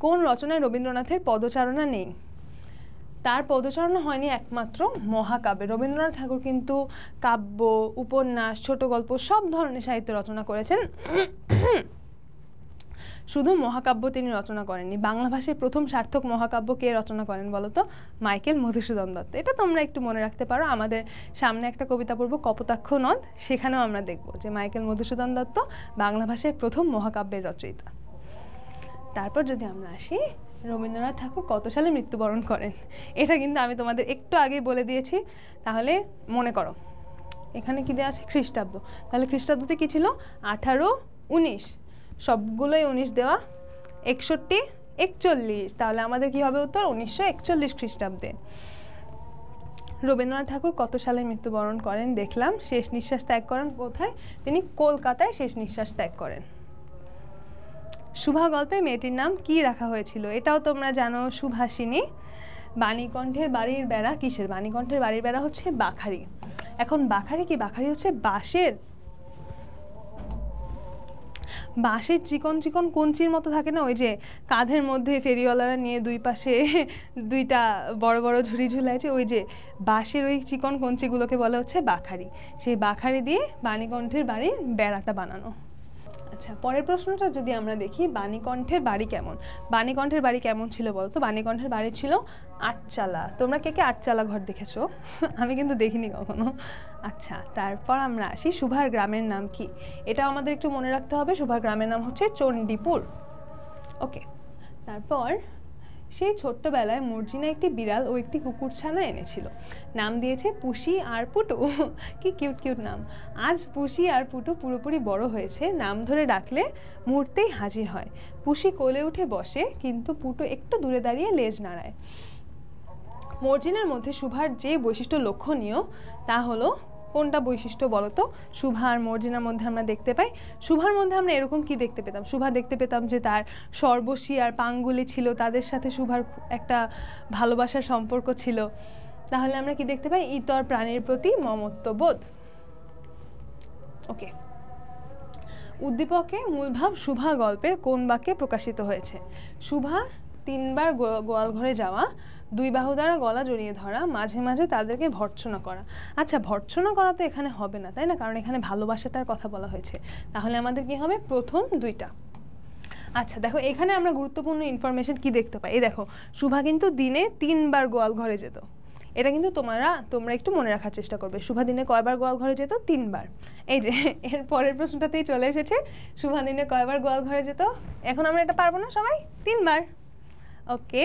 কোন রচনায় রবীন্দ্রনাথের পদচারণা নেই? তার পদচারণা হয়নি একমাত্র মহাকাব্যে। রবীন্দ্রনাথ ঠাকুর কিন্তু কাব্য, উপন্যাস, ছোট গল্প সব ধরনের সাহিত্য রচনা করেছেন, শুধু মহাকাব্য তিনি রচনা করেননি। বাংলা ভাষায় প্রথম সার্থক মহাকাব্য কে রচনা করেন বলো তো? মাইকেল মধুসূদন দত্ত। এটা তোমরা একটু মনে রাখতে পারো, আমাদের সামনে একটা কবিতা পড়বো কপোতাক্ষ নদ, সেখানেও আমরা দেখব যে মাইকেল মধুসূদন দত্ত বাংলা ভাষায় প্রথম মহাকাব্যের রচয়িতা। তারপর যদি আমরা আসি রবীন্দ্রনাথ ঠাকুর কত সালে মৃত্যুবরণ করেন? এটা কিন্তু আমি তোমাদের একটু আগেই বলে দিয়েছি, তাহলে মনে করো এখানে কি দেওয়া আছে? খ্রিস্টাব্দ। তাহলে খ্রিস্টাব্দতে কি ছিল? 18, 19, সবগুলোই 19 দেওয়া, 61, 41। তাহলে আমাদের কি হবে উত্তর? 1941 খ্রিস্টাব্দে। রবীন্দ্রনাথ ঠাকুর কত সালে মৃত্যুবরণ করেন? দেখলাম, শেষ নিঃশ্বাস ত্যাগ করেন কোথায়? তিনি কলকাতায় শেষ নিঃশ্বাস ত্যাগ করেন। শুভা গল্পে মেয়েটির নাম কি রাখা হয়েছিল? এটাও তোমরা জানো, সুভাষিনী। বাণীকণ্ঠের বাড়ির বেড়া কিসের? বাণীকণ্ঠের বাড়ির বেড়া হচ্ছে বাখারি। এখন বাখারি কি? বাখারি হচ্ছে বাঁশের চিকন চিকন কঞ্চির মতো থাকে না, ওই যে কাঁধের মধ্যে ফেরিওয়ালারা নিয়ে দুই পাশে দুইটা বড় বড় ঝুড়ি ঝুলাইছে, ওই যে বাঁশের ওই চিকন কঞ্চিগুলোকে বলা হচ্ছে বাখারি। সেই বাখারি দিয়ে বাণীকণ্ঠের বাড়ির বেড়াটা বানানো। আচ্ছা, পরের প্রশ্নটা যদি আমরা দেখি, বাণীকণ্ঠের বাড়ি কেমন? বাণীকণ্ঠের বাড়ি কেমন ছিল বলতো? বাণীকণ্ঠের বাড়ি ছিল আটচালা। তোমরা কে কে আটচালা ঘর দেখেছো? আমি কিন্তু দেখিনি কখনো। আচ্ছা, তারপর আমরা আসি সুভার গ্রামের নাম কি? এটা আমাদের একটু মনে রাখতে হবে। সুভার গ্রামের নাম হচ্ছে চণ্ডীপুর। ওকে, তারপর সেই ছোট্টবেলায় মর্জিনা একটি বিড়াল ও একটি কুকুরছানা এনেছিল, নাম দিয়েছে পুষি আর পুটু। কি কিউট কিউট নাম। আজ পুষি আর পুটু পুরোপুরি বড় হয়েছে, নাম ধরে ডাকলে মুহূর্তেই হাজির হয়। পুষি কোলে উঠে বসে, কিন্তু পুটু একটু দূরে দাঁড়িয়ে লেজ নাড়ায়। মর্জিনার মধ্যে সুভার যে বৈশিষ্ট্য লক্ষণীয় তা হলো, কোনটা বৈশিষ্ট্য বলো তো? সুভা আর মর্জিনার মধ্যে আমরা দেখতে পাই, সুভার মধ্যে আমরা এরকম কি দেখতে পেতাম? সুভা দেখতে পেতাম যে তার সর্বশী আর পাঙ্গুলি ছিল, তাদের সাথে সুভার একটা ভালোবাসার সম্পর্ক ছিল। তাহলে আমরা কি দেখতে পাই? ইতর প্রাণীর প্রতি মমত্ববোধ। ওকে, উদ্দীপকে মূলভাব সুভা গল্পের কোন বাক্যে প্রকাশিত হয়েছে? সুভা 3 বার গোয়াল ঘরে যাওয়া, 2 বাহু দ্বারা গলা জড়িয়ে ধরা, মাঝে মাঝে তাদেরকে ভর্ৎসনা করা। আচ্ছা, ভর্ৎসনা করা তো এখানে হবে না, তাই না? কারণ এখানে ভালোবাসাটার কথা বলা হয়েছে। তাহলে আমাদের কি হবে? প্রথম 2টা। আচ্ছা দেখো, এখানে আমরা গুরুত্বপূর্ণ ইনফরমেশন কি দেখতে পাই? এই দেখো, সুভা কিন্তু দিনে 3 বার গোয়াল ঘরে যেত। এটা কিন্তু তোমরা একটু মনে রাখার চেষ্টা করবে। সুভা দিনে কয়বার গোয়াল ঘরে যেত? 3 বার। এই যে এর পরের প্রশ্নটাতেই চলে এসেছে, সুভা দিনে কয়বার গোয়াল ঘরে যেত? এখন আমরা এটা পারবো না সবাই? 3 বার। ওকে,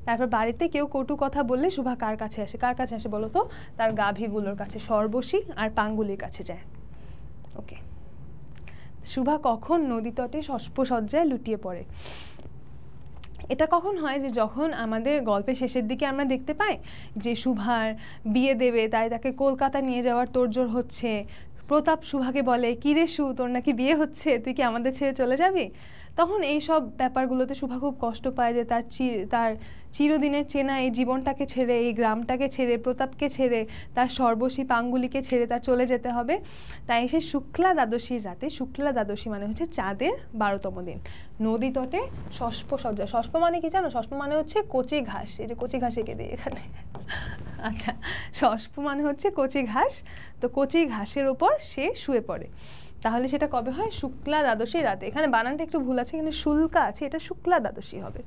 তারপর বাড়িতে কেউ কটু কথা বললে সুভা কার কাছে আসে? কার কাছে আসে বলো তো? তার গাভীগুলোর কাছে, সর্বশী আর পাঙ্গুলির কাছে যায়। ওকে, সুভা কখন নদী তটে শস্পসজ্জায় লুটিয়ে পড়ে? এটা কখন হয়? যে যখন আমাদের গল্পের শেষের দিকে আমরা দেখতে পাই যে সুভার বিয়ে দেবে, তাই তাকে কলকাতা নিয়ে যাওয়ার তোড়জোড় হচ্ছে। প্রতাপ সুভাকে বলে, কিরে সু, তোর নাকি বিয়ে হচ্ছে, তুই কি আমাদের ছেড়ে চলে যাবি? তখন এই সব ব্যাপারগুলোতে সুভা খুব কষ্ট পায় যে তার চিরদিনের চেনা এই জীবনটাকে ছেড়ে, এই গ্রামটাকে ছেড়ে, প্রতাপকে ছেড়ে, তার সর্বশী পাঙ্গুলিকে ছেড়ে তার চলে যেতে হবে। তাই সে শুক্লা দ্বাদশীর রাতে, শুক্লা দ্বাদশী মানে হচ্ছে চাঁদের 12তম দিন, নদী তটে শস্পসজ্জা। শস্প মানে কি জানো? শস্প মানে হচ্ছে কচি ঘাস। এই যে কচি ঘাস এঁকে দিই এখানে। আচ্ছা, শস্প মানে হচ্ছে কচি ঘাস। তো কচি ঘাসের ওপর সে শুয়ে পড়ে। তাহলে সেটা কবে হয়? শুক্লা দ্বাদশীর রাতে। এখানে বানানটা একটু ভুল আছে, এখানে শুল্কা আছে, এটা শুক্লা দ্বাদশী হবে।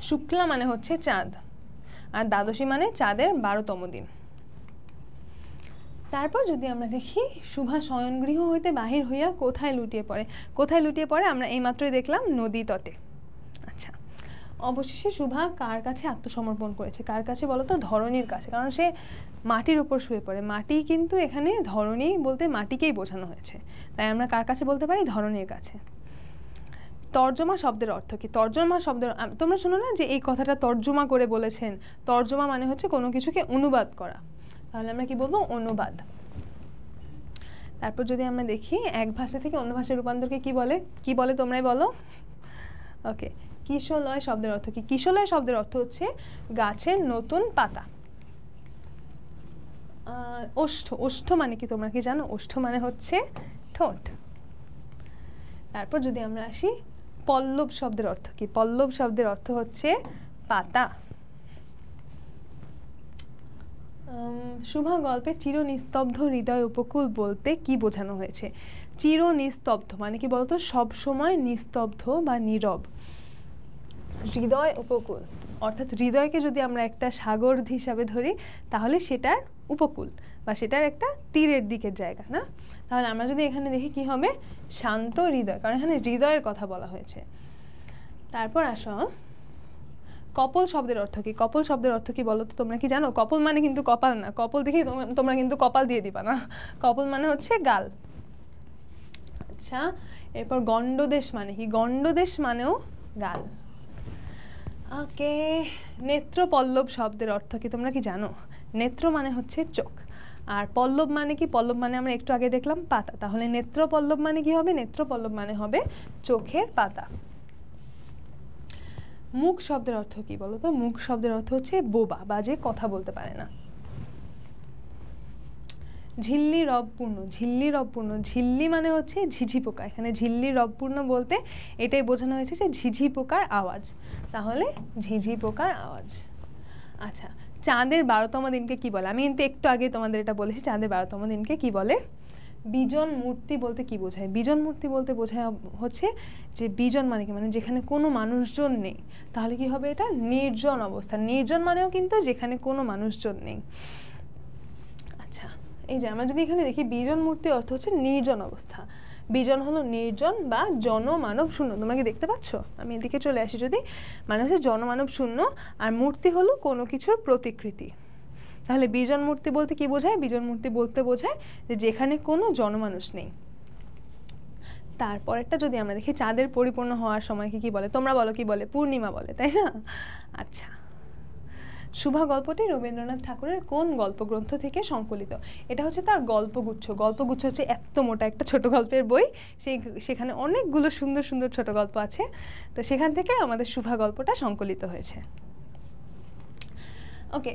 শুক্লা মানে হচ্ছে চাঁদ, আর দ্বাদশী মানে চাঁদের 12তম দিন। তারপর যদি আমরা দেখি, সুভা শয়নগৃহ হইতে বাহির হইয়া কোথায় লুটিয়ে পড়ে? কোথায় লুটিয়ে পড়ে আমরা এইমাত্রই দেখলাম, নদী তটে। আচ্ছা, অবশেষে সুভা কার কাছে আত্মসমর্পণ করেছে? কার কাছে বলো তো? ধরণীর কাছে, কারণ সে মাটির উপর শুয়ে পড়ে। মাটি কিন্তু এখানে ধরণী বলতে মাটিকেই বোঝানো হয়েছে, তাই আমরা কার কাছে বলতে পারি? ধরণীর কাছে। তর্জমা শব্দের অর্থ কি? তর্জমা শব্দের, তোমরা শোনো না যে এই কথাটা তর্জমা করে বলেছেন? তর্জমা মানে হচ্ছে কোনো কিছুকে অনুবাদ করা। তাহলে আমরা কি বলবো? অনুবাদ। তারপর যদি আমরা দেখি, এক ভাষা থেকে অন্য ভাষায় রূপান্তরকে কি বলে? কি বলে তোমরাই বলো? ওকে, কিশলয় শব্দের অর্থ কি? কিশলয় শব্দের অর্থ হচ্ছে গাছের নতুন পাতা। ওষ্ঠ, ওষ্ঠ মানে কি তোমরা কি জানো? ওষ্ঠ মানে হচ্ছে ঠোঁট। তারপর যদি আমরা আসি, পল্লব শব্দের অর্থ কি? পল্লব শব্দের অর্থ হচ্ছে পাতা। সুভা গল্পে চির নিস্তব্ধ হৃদয় উপকূল বলতে কি বোঝানো হয়েছে? চির নিস্তব্ধ মানে কি বলতো? সব সময় নিস্তব্ধ বা নীরব। হৃদয় উপকূল অর্থাৎ হৃদয়কে যদি আমরা একটা সাগর হিসাবে ধরি, তাহলে সেটার উপকূল বা সেটার একটা তীরের দিকের জায়গা না? তাহলে আমরা যদি এখানে দেখি কি হবে? শান্ত হৃদয়, কারণ এখানে হৃদয়ের কথা বলা হয়েছে। তারপর আসো, কপল শব্দের অর্থ কি? কপল শব্দের অর্থ কি বলো তো? তোমরা কি জানো? কপল মানে কিন্তু কপাল না, কপল দেখি তোমরা কিন্তু কপাল দিয়ে দিবা না। কপল মানে হচ্ছে গাল। আচ্ছা, এরপর গণ্ডদেশ মানে কি? গণ্ডদেশ মানেও গাল। ওকে, নেত্র পল্লব শব্দের অর্থ কি তোমরা কি জানো? নেত্র মানে হচ্ছে চোখ, আর পল্লব মানে কি? পল্লব মানে আমরা একটু আগে দেখলাম পাতা। তাহলে নেত্র পল্লব মানে কি হবে? নেত্র পল্লব মানে হবে চোখের পাতা। মুখ শব্দের অর্থ কি বলো তো? মুখ শব্দের অর্থ হচ্ছে বোবা বা যে কথা বলতে পারে না। ঝিল্লি রবপূর্ণ, ঝিল্লি রবপূর্ণ, ঝিল্লি মানে হচ্ছে ঝিঝি পোকা, এখানে ঝিল্লি রবপূর্ণ বলতে এটাই বোঝানো হয়েছে যে ঝিঝি পোকার আওয়াজ, তাহলে ঝিঝি পোকার আওয়াজ। আচ্ছা, চাঁদের 12তম দিনকে কি বলে? আমি কিন্তু একটু আগে তোমাদের এটা বলেছি, চাঁদের 12তম দিনকে কি বলে? বিজন মূর্তি বলতে কি বোঝায়? বিজন মূর্তি বলতে বোঝায় হচ্ছে যে বিজন মানে কি, মানে যেখানে কোনো মানুষজন নেই, তাহলে কি হবে? এটা নির্জন অবস্থা। নির্জন মানেও কিন্তু যেখানে কোনো মানুষজন নেই। আচ্ছা, এই যে আমরা যদি এখানে দেখি বিজন মূর্তি অর্থ হচ্ছে নির্জন অবস্থা। বিজন হলো নির্জন বা জনমানব শূন্য। তোমরা কি দেখতে পাচ্ছ? আমি এদিকে চলে আসি যদি, মানে হচ্ছে জনমানব শূন্য, আর মূর্তি হলো কোনো কিছুর প্রতিকৃতি। তাহলে বিজন মূর্তি বলতে কি বোঝায়? বিজন মূর্তি বলতে বোঝায় যে যেখানে কোনো জনমানুষ নেই। তারপরেরটা যদি আমরা দেখি, চাঁদের পরিপূর্ণ হওয়ার সময়কে কি বলে? তোমরা বলো কি বলে? পূর্ণিমা বলে, তাই না? আচ্ছা, শুভা গল্পটি রবীন্দ্রনাথ ঠাকুরের কোন গল্পগ্রন্থ থেকে সংকলিত? এটা হচ্ছে তার গল্পগুচ্ছ। গল্পগুচ্ছ হচ্ছে এত মোটা একটা ছোট গল্পের বই, সেখানে অনেকগুলো সুন্দর সুন্দর ছোট গল্প আছে, তো সেখান থেকে আমাদের শুভা গল্পটা সংকলিত হয়েছে। ওকে,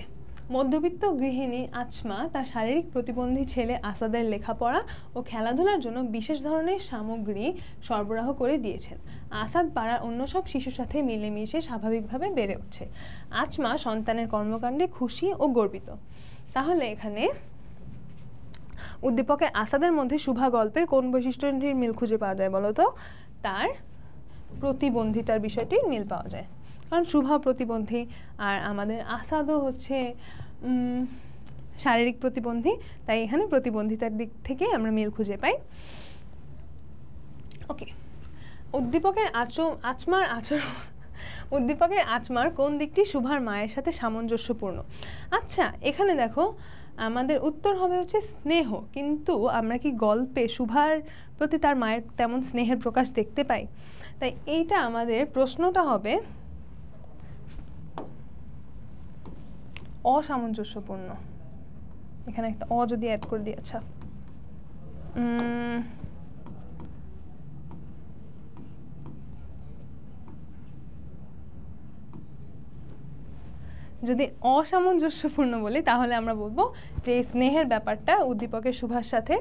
মধ্যবিত্ত গৃহিণী আচমা তার শারীরিক প্রতিবন্ধী ছেলে আসাদের লেখাপড়া ও খেলাধুলার জন্য বিশেষ ধরনের সামগ্রী সরবরাহ করে দিয়েছেন। আসাদ পাড়ার অন্য সব শিশুর সাথে মিলেমিশে স্বাভাবিকভাবে বেড়ে উঠছে। আচমা সন্তানের কর্মকাণ্ডে খুশি ও গর্বিত। তাহলে এখানে উদ্দীপকের আসাদের মধ্যে শুভা গল্পের কোন বৈশিষ্ট্যটির মিল খুঁজে পাওয়া যায় বলো তো? তার প্রতিবন্ধিতার বিষয়টির মিল পাওয়া যায়, কারণ শুভা প্রতিবন্ধী আর আমাদের আসাদও হচ্ছে শারীরিক প্রতিবন্ধী, তাই এখানে প্রতিবন্ধিতার দিক থেকে আমরা মিল খুঁজে পাই। ওকে, উদ্দীপকের আচমার কোন দিকটি শুভার মায়ের সাথে সামঞ্জস্যপূর্ণ? আচ্ছা, এখানে দেখো আমাদের উত্তর হবে হচ্ছে স্নেহ, কিন্তু আমরা কি গল্পে শুভার প্রতি তার মায়ের তেমন স্নেহের প্রকাশ দেখতে পাই? তাই এইটা আমাদের প্রশ্নটা হবে অসামঞ্জস্যপূর্ণ। এখানে একটা যদি অ্যাড করে দিই। আচ্ছা, যদি অসামঞ্জস্যপূর্ণ বলি তাহলে আমরা বলবো যে এই স্নেহের ব্যাপারটা উদ্দীপকের শুভার সাথে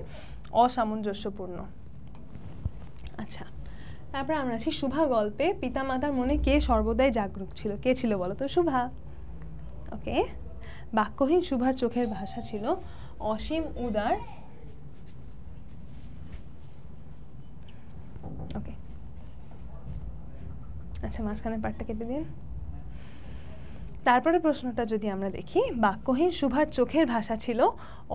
অসামঞ্জস্যপূর্ণ। আচ্ছা, তারপরে আমরা আছি শুভা গল্পে পিতামাতার মনে কে সর্বদাই জাগরুক ছিল? কে ছিল বলো তো? শুভা। ওকে, বাক্যহীন শুভার চোখের ভাষা ছিল অসীম উদার। ওকে, আচ্ছা, মাঝখানে পার্টটা কেটে দিন। তারপরে প্রশ্নটা যদি আমরা দেখি, বাক্যহীন শুভার চোখের ভাষা ছিল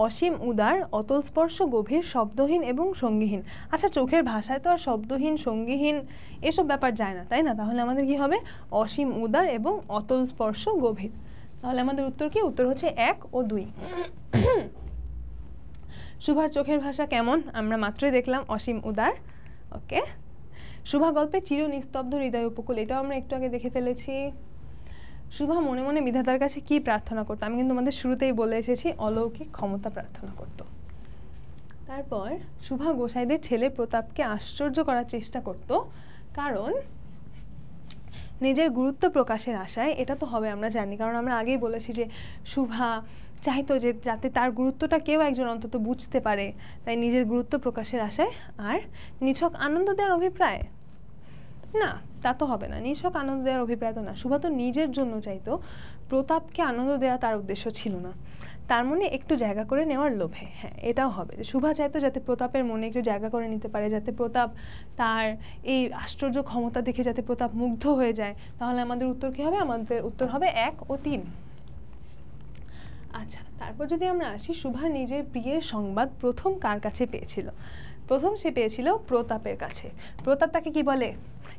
অসীম উদার, অতল স্পর্শ, গভীর, শব্দহীন এবং সঙ্গীহীন। আচ্ছা, চোখের ভাষায় তো আর শব্দহীন, সঙ্গীহীন এসব ব্যাপার যায় না, তাই না? তাহলে আমাদের কি হবে? অসীম উদার এবং অতল স্পর্শ, গভীর। তাহলে আমাদের উত্তর কি? উত্তর হচ্ছে 1 ও 2। শুভার চোখের ভাষা কেমন? আমরা মাত্রই দেখলাম অসীম উদার। ওকে, শুভা গল্পে চির নিস্তব্ধ হৃদয় উপকূল, এটাও আমরা একটু আগে দেখে ফেলেছি। শুভা মনে মনে বিধাতার কাছে কি প্রার্থনা করতো? আমি কিন্তু আমাদের শুরুতেই বলে এসেছি, অলৌকিক ক্ষমতা প্রার্থনা করত। তারপর শুভা গোসাইদের ছেলে প্রতাপকে আশ্চর্য করার চেষ্টা করত, কারণ নিজের গুরুত্ব প্রকাশের আশায়। এটা তো হবে, আমরা জানি, কারণ আমরা আগেই বলেছি যে শুভা চাইতো যে যাতে তার গুরুত্বটা কেউ একজন অন্তত বুঝতে পারে, তাই নিজের গুরুত্ব প্রকাশের আশায়। আর নিছক আনন্দ দেওয়ার অভিপ্রায় না, তা তো হবে না। নিছক আনন্দ দেওয়ার অভিপ্রায় তো না, শুভা তো নিজের জন্য চাইতো, প্রতাপকে আনন্দ দেওয়া তার উদ্দেশ্য ছিল না। তার মনে একটু জায়গা করে নেওয়ার লোভে, হ্যাঁ, এটাও হবে যে শুভা চাইতো যাতে প্রতাপের মনে একটু জায়গা করে নিতে পারে, যাতে প্রতাপ তার এই আশ্চর্য ক্ষমতা দেখে যাতে প্রতাপ মুগ্ধ হয়ে যায়। তাহলে আমাদের উত্তর কি হবে? আমাদের উত্তর হবে 1 ও 3। আচ্ছা, তারপর যদি আমরা আসি, শুভা নিজের বিয়ের সংবাদ প্রথম কার কাছে পেয়েছিল? প্রথম সে পেয়েছিল প্রতাপের কাছে। প্রতাপ তাকে কি বলে?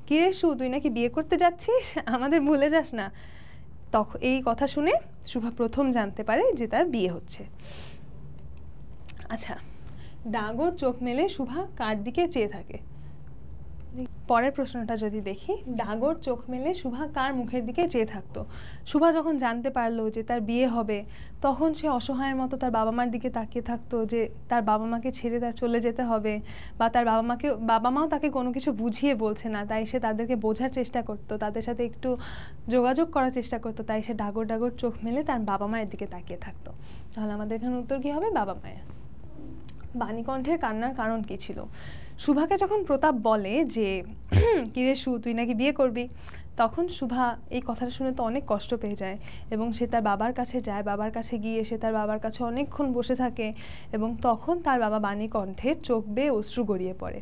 কিরে সু, তুই নাকি বিয়ে করতে যাচ্ছিস, আমাদের ভুলে যাস না। তখন এই কথা শুনে শুভা প্রথম জানতে পারে যে তার বিয়ে হচ্ছে। আচ্ছা, ডাগর চোখ মেলে শুভা কার দিকে চেয়ে থাকে? পরের প্রশ্নটা যদি দেখি, ডাগর চোখ মেলে শুভা কার মুখের দিকে চেয়ে থাকতো? শুভা যখন জানতে পারলো যে তার বিয়ে হবে, তখন সে অসহায়ের মতো তার বাবা মার দিকে তাকিয়ে থাকতো, যে তার বাবা মাকে ছেড়ে তার চলে যেতে হবে, বা তার বাবা মাও তাকে কোনো কিছু বুঝিয়ে বলছে না, তাই সে তাদেরকে বোঝার চেষ্টা করতো, তাদের সাথে একটু যোগাযোগ করার চেষ্টা করতো, তাই সে ডাগর ডাগর চোখ মেলে তার বাবা মায়ের দিকে তাকিয়ে থাকতো। তাহলে আমাদের এখানে উত্তর কি হবে? বাবা মায়ের। বাণীকণ্ঠের কান্নার কারণ কি ছিল? শুভাকে যখন প্রতাপ বলে যে কিরে সু, তুই নাকি বিয়ে করবি, তখন শুভা এই কথাটা শুনে তো অনেক কষ্ট পেয়ে যায় এবং সে তার বাবার কাছে যায়। বাবার কাছে গিয়ে সে তার বাবার কাছে অনেকক্ষণ বসে থাকে এবং তখন তার বাবা বাণীকণ্ঠের চোখ বেয়ে অশ্রু গড়িয়ে পড়ে।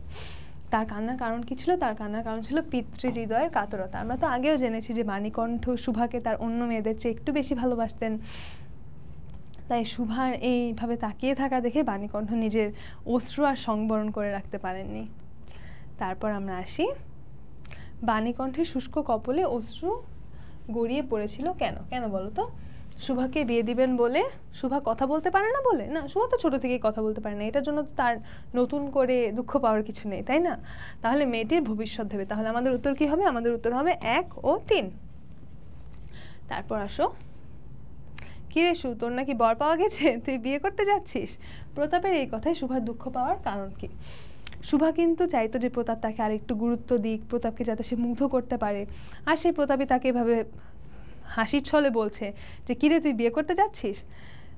তার কান্নার কারণ কি ছিল? তার কান্নার কারণ ছিল পিতৃ হৃদয়ের কাতরতা। আমরা তো আগেও জেনেছি যে বাণীকণ্ঠ শুভাকে তার অন্য মেয়েদের চেয়ে একটু বেশি ভালোবাসতেন, তাই শুভার এইভাবে তাকিয়ে থাকা দেখে বাণীকণ্ঠ নিজের অশ্রু আর সংবরণ করে রাখতে পারেননি। তারপর আমরা আসি, বাণীকণ্ঠের শুষ্ক কপলে অশ্রু গড়িয়ে পড়েছিল কেন? কেন বলো তো? শুভাকে বিয়ে দিবেন বলে? শুভা কথা বলতে পারে না বলে? না, শুভা তো ছোট থেকেই কথা বলতে পারে না, এটার জন্য তো তার নতুন করে দুঃখ পাওয়ার কিছু নেই, তাই না? তাহলে মেয়েটির ভবিষ্যৎ ভেবে। তাহলে আমাদের উত্তর কি হবে? আমাদের উত্তর হবে 1 ও 3। তারপর আসো, কিরে সু, তোর নাকি বর পাওয়া গেছে, তুই বিয়ে করতে যাচ্ছিস? প্রতাপের এই কথায় শুভার দুঃখ পাওয়ার কারণ কি? শুভা কিন্তু চাইতো যে প্রতাপ তাকে আর একটু গুরুত্ব দিক, প্রতাপকে যাতে সে মুগ্ধ করতে পারে, আর সেই প্রতাপই তাকে এভাবে হাসির ছলে বলছে যে কিরে তুই বিয়ে করতে যাচ্ছিস।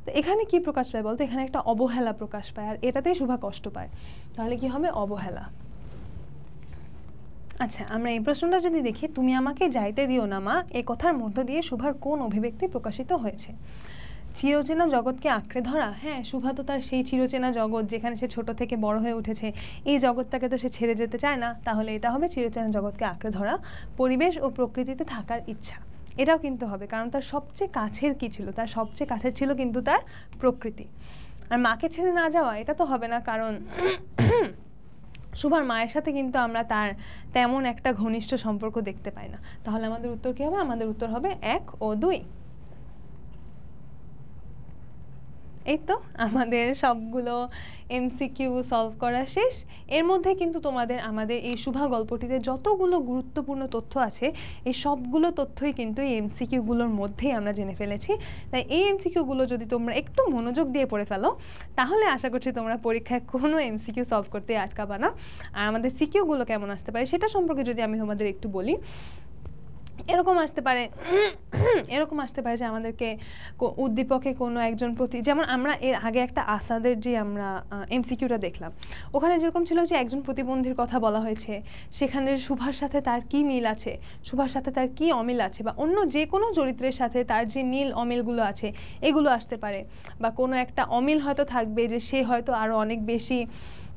তো এখানে কি প্রকাশ পায় বলতো? এখানে একটা অবহেলা প্রকাশ পায়, আর এটাতেই শুভা কষ্ট পায়। তাহলে কি হবে? অবহেলা। আচ্ছা, আমরা এই প্রশ্নটা যদি দেখি, তুমি আমাকে যাইতে দিও না মা, এ কথার মধ্য দিয়ে শুভার কোন অভিব্যক্তি প্রকাশিত হয়েছে? চিরচেনা জগৎকে আঁকড়ে ধরা। হ্যাঁ, শুভা তো তার সেই চিরচেনা জগৎ যেখানে সে ছোট থেকে বড় হয়ে উঠেছে, এই জগৎটাকে তো সে ছেড়ে যেতে চায় না। তাহলে এটা হবে চিরচেনা জগৎকে আঁকড়ে ধরা, পরিবেশ ও প্রকৃতিতে থাকার ইচ্ছা। এটাও কিন্তু হবে, কারণ তার সবচেয়ে কাছের কি ছিল? তার সবচেয়ে কাছের ছিল কিন্তু তার প্রকৃতি। আর মাকে ছেড়ে না যাওয়া, এটা তো হবে না, কারণ শুভার মায়ের সাথে কিন্তু আমরা তার তেমন একটা ঘনিষ্ঠ সম্পর্ক দেখতে পাই না। তাহলে আমাদের উত্তর কি হবে? আমাদের উত্তর হবে 1 ও 2। এই তো আমাদের সবগুলো এমসিকিউ সলভ করা শেষ। এর মধ্যে কিন্তু তোমাদের আমাদের এই শুভা গল্পটিতে যতগুলো গুরুত্বপূর্ণ তথ্য আছে, এই সবগুলো তথ্যই কিন্তু এই এমসিকিউগুলোর মধ্যেই আমরা জেনে ফেলেছি। তাই এই এমসিকিউগুলো যদি তোমরা একটু মনোযোগ দিয়ে পড়ে ফেলো, তাহলে আশা করছি তোমরা পরীক্ষায় কোনো এমসিকিউ সলভ করতে আটকাবা না। আর আমাদের সিকিউগুলো কেমন আসতে পারে সেটা সম্পর্কে যদি আমি তোমাদের একটু বলি, এরকম আসতে পারে যে আমাদেরকে উদ্দীপকে কোনো একজন প্রতি, যেমন আমরা এর আগে একটা আসাদের যে আমরা এমসিকিউটা দেখলাম, ওখানে যেরকম ছিল যে একজন প্রতিবন্ধীর কথা বলা হয়েছে, সেখানে শুভার সাথে তার কি মিল আছে, শুভার সাথে তার কি অমিল আছে, বা অন্য যে কোনো চরিত্রের সাথে তার যে মিল অমিলগুলো আছে এগুলো আসতে পারে। বা কোনো একটা অমিল হয়তো থাকবে যে সে হয়তো আরও অনেক বেশি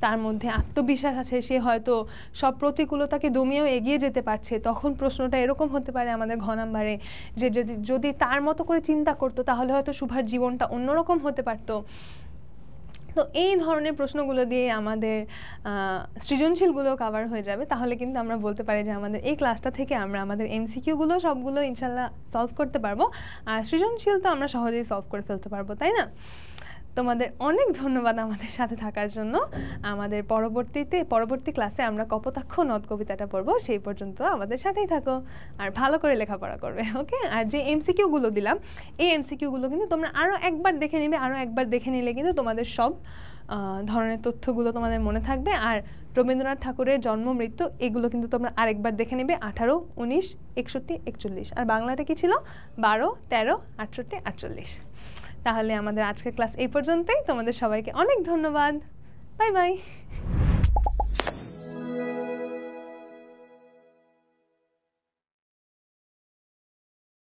তার মধ্যে আত্মবিশ্বাস আছে, সে হয়তো সব প্রতিকূলতাকে দমিয়েও এগিয়ে যেতে পারছে। তখন প্রশ্নটা এরকম হতে পারে আমাদের ঘ নাম্বারে, যে যদি তার মতো করে চিন্তা করতো তাহলে হয়তো শুভার জীবনটা অন্যরকম হতে পারতো। তো এই ধরনের প্রশ্নগুলো দিয়ে আমাদের সৃজনশীলগুলো কভার হয়ে যাবে। তাহলে কিন্তু আমরা বলতে পারি যে আমাদের এই ক্লাসটা থেকে আমরা আমাদের এমসিকিউগুলো সবগুলো ইনশাল্লাহ সলভ করতে পারবো, আর সৃজনশীল তো আমরা সহজেই সলভ করে ফেলতে পারবো, তাই না? তোমাদের অনেক ধন্যবাদ আমাদের সাথে থাকার জন্য। আমাদের পরবর্তী ক্লাসে আমরা কপোতাক্ষ নদ কবিতাটা পড়বো। সেই পর্যন্ত আমাদের সাথেই থাকো আর ভালো করে লেখাপড়া করবে, ওকে? আর যে এমসিকিউগুলো দিলাম, এই এমসিকিউগুলো কিন্তু তোমরা আরও একবার দেখে নিবে। আরও একবার দেখে নিলে কিন্তু তোমাদের সব ধরনের তথ্যগুলো তোমাদের মনে থাকবে। আর রবীন্দ্রনাথ ঠাকুরের জন্ম মৃত্যু এগুলো কিন্তু তোমরা আরেকবার দেখে নেবে, 18, 19, 61, 41। আর বাংলাটা কি ছিল? 12, 13, 68, 48। তাহলে আমাদের আজকের ক্লাস এই পর্যন্তই। তোমাদের সবাইকে অনেক ধন্যবাদ। Bye bye.